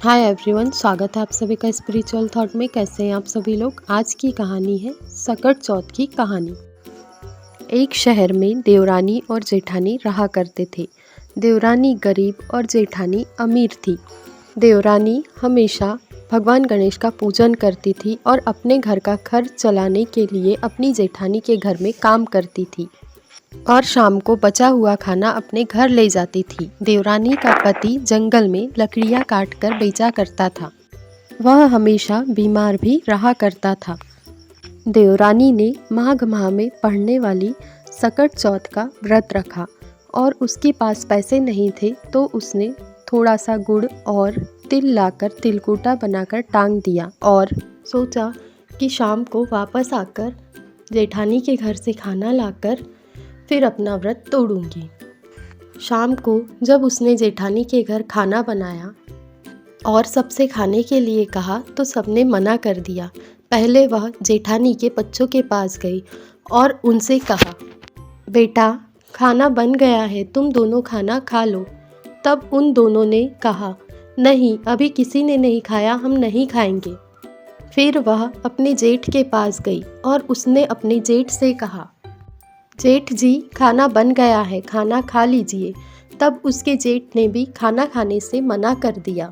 Hi everyone, स्वागत है आप सभी का स्पिरिचुअल थॉट में। कैसे हैं आप सभी लोग। आज की कहानी है सकट चौथ की कहानी। एक शहर में देवरानी और जेठानी रहा करते थे। देवरानी गरीब और जेठानी अमीर थी। देवरानी हमेशा भगवान गणेश का पूजन करती थी और अपने घर का खर्च चलाने के लिए अपनी जेठानी के घर में काम करती थी और शाम को बचा हुआ खाना अपने घर ले जाती थी। देवरानी का पति जंगल में लकड़ियां काटकर बेचा करता था। वह हमेशा बीमार भी रहा करता था। देवरानी ने माघ माह में पड़ने वाली सकट चौथ का व्रत रखा और उसके पास पैसे नहीं थे तो उसने थोड़ा सा गुड़ और तिल लाकर तिलकुटा बनाकर टांग दिया और सोचा कि शाम को वापस आकर जेठानी के घर से खाना लाकर फिर अपना व्रत तोड़ूंगी। शाम को जब उसने जेठानी के घर खाना बनाया और सबसे खाने के लिए कहा तो सबने मना कर दिया। पहले वह जेठानी के बच्चों के पास गई और उनसे कहा, बेटा खाना बन गया है, तुम दोनों खाना खा लो। तब उन दोनों ने कहा, नहीं अभी किसी ने नहीं खाया, हम नहीं खाएंगे। फिर वह अपने जेठ के पास गई और उसने अपने जेठ से कहा, जेठ जी खाना बन गया है, खाना खा लीजिए। तब उसके जेठ ने भी खाना खाने से मना कर दिया।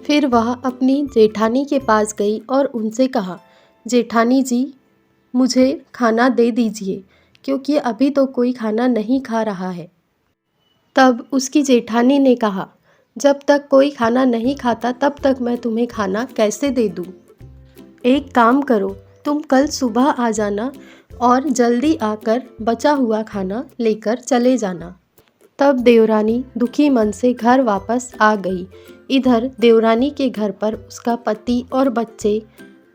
फिर वह अपनी जेठानी के पास गई और उनसे कहा, जेठानी जी मुझे खाना दे दीजिए क्योंकि अभी तो कोई खाना नहीं खा रहा है। तब उसकी जेठानी ने कहा, जब तक कोई खाना नहीं खाता तब तक मैं तुम्हें खाना कैसे दे दूँ। एक काम करो, तुम कल सुबह आ जाना और जल्दी आकर बचा हुआ खाना लेकर चले जाना। तब देवरानी दुखी मन से घर वापस आ गई। इधर देवरानी के घर पर उसका पति और बच्चे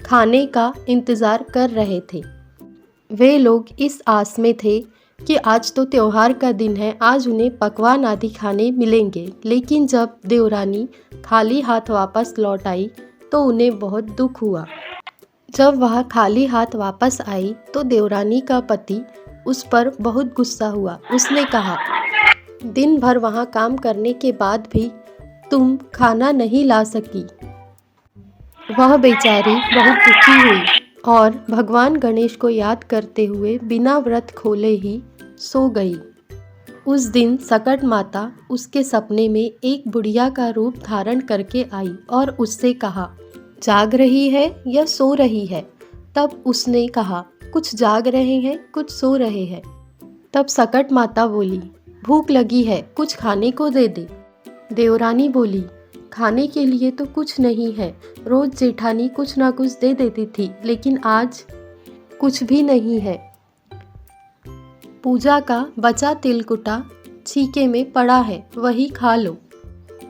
खाने का इंतज़ार कर रहे थे। वे लोग इस आस में थे कि आज तो त्योहार का दिन है, आज उन्हें पकवान आदि खाने मिलेंगे। लेकिन जब देवरानी खाली हाथ वापस लौट आई तो उन्हें बहुत दुख हुआ। जब वह खाली हाथ वापस आई तो देवरानी का पति उस पर बहुत गुस्सा हुआ। उसने कहा, दिन भर वहाँ काम करने के बाद भी तुम खाना नहीं ला सकी। वह बेचारी बहुत दुखी हुई और भगवान गणेश को याद करते हुए बिना व्रत खोले ही सो गई। उस दिन सकट माता उसके सपने में एक बुढ़िया का रूप धारण करके आई और उससे कहा, जाग रही है या सो रही है। तब उसने कहा, कुछ जाग रहे हैं, कुछ सो रहे हैं। तब सकट माता बोली, भूख लगी है, कुछ खाने को दे दे। देवरानी बोली, खाने के लिए तो कुछ नहीं है, रोज जेठानी कुछ ना कुछ दे देती थी, लेकिन आज कुछ भी नहीं है। पूजा का बचा तिलकुटा छीके में पड़ा है, वही खा लो।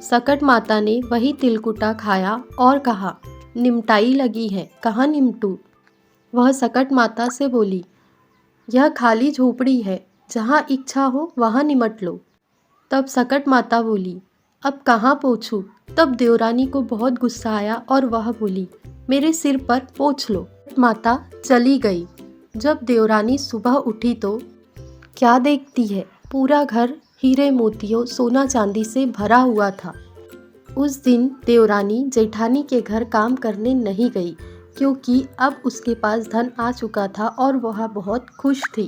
सकट माता ने वही तिलकुटा खाया और कहा, निमटाई लगी है, कहाँ निमटूं। वह सकट माता से बोली, यह खाली झोपड़ी है, जहाँ इच्छा हो वहाँ निमट लो। तब सकट माता बोली, अब कहाँ पोंछूं। तब देवरानी को बहुत गुस्सा आया और वह बोली, मेरे सिर पर पोंछ लो। माता चली गई। जब देवरानी सुबह उठी तो क्या देखती है, पूरा घर हीरे मोतियों सोना चांदी से भरा हुआ था। उस दिन देवरानी जेठानी के घर काम करने नहीं गई क्योंकि अब उसके पास धन आ चुका था और वह बहुत खुश थी।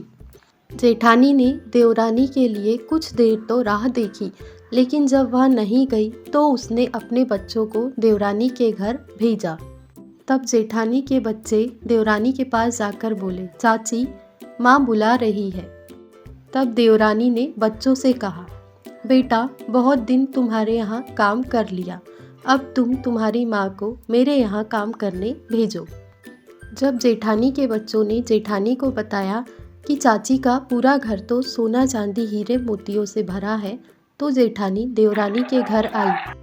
जेठानी ने देवरानी के लिए कुछ देर तो राह देखी, लेकिन जब वह नहीं गई तो उसने अपने बच्चों को देवरानी के घर भेजा। तब जेठानी के बच्चे देवरानी के पास जाकर बोले, चाची माँ बुला रही है। तब देवरानी ने बच्चों से कहा, बेटा बहुत दिन तुम्हारे यहाँ काम कर लिया, अब तुम तुम्हारी माँ को मेरे यहाँ काम करने भेजो। जब जेठानी के बच्चों ने जेठानी को बताया कि चाची का पूरा घर तो सोना चांदी हीरे मोतियों से भरा है, तो जेठानी देवरानी के घर आई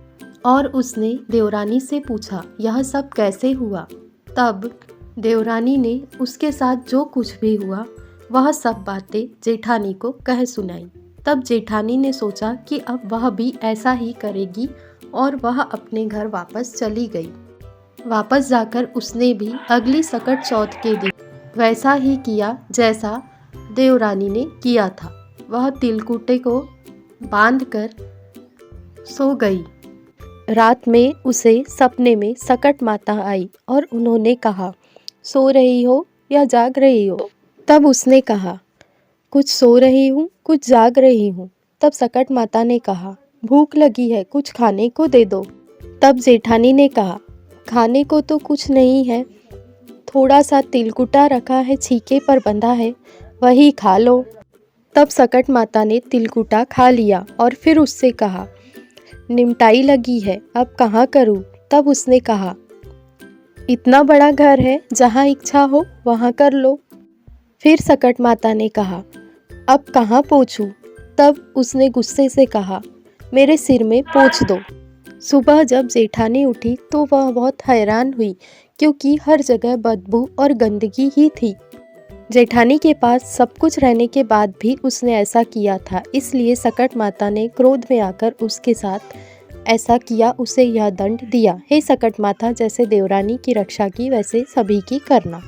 और उसने देवरानी से पूछा, यह सब कैसे हुआ। तब देवरानी ने उसके साथ जो कुछ भी हुआ वह सब बातें जेठानी को कह सुनाई। तब जेठानी ने सोचा कि अब वह भी ऐसा ही करेगी और वह अपने घर वापस चली गई। वापस जाकर उसने भी अगली सकट चौथ के दिन वैसा ही किया जैसा देवरानी ने किया था। वह तिलकुटे को बांधकर सो गई। रात में उसे सपने में सकट माता आई और उन्होंने कहा, सो रही हो या जाग रही हो? तब उसने कहा, कुछ सो रही हूँ, कुछ जाग रही हूँ। तब सकट माता ने कहा, भूख लगी है, कुछ खाने को दे दो। तब जेठानी ने कहा, खाने को तो कुछ नहीं है, थोड़ा सा तिलकुटा रखा है, छीके पर बंधा है, वही खा लो। तब सकट माता ने तिलकुटा खा लिया और फिर उससे कहा, निमटाई लगी है, अब कहाँ करूँ? तब उसने कहा, इतना बड़ा घर है, जहाँ इच्छा हो वहाँ कर लो। फिर सकट माता ने कहा, अब कहाँ पोंछूं? तब उसने गुस्से से कहा, मेरे सिर में पोंछ दो। सुबह जब जेठानी उठी तो वह बहुत हैरान हुई, क्योंकि हर जगह बदबू और गंदगी ही थी। जेठानी के पास सब कुछ रहने के बाद भी उसने ऐसा किया था, इसलिए सकट माता ने क्रोध में आकर उसके साथ ऐसा किया, उसे यह दंड दिया। हे सकट माता, जैसे देवरानी की रक्षा की वैसे सभी की करना।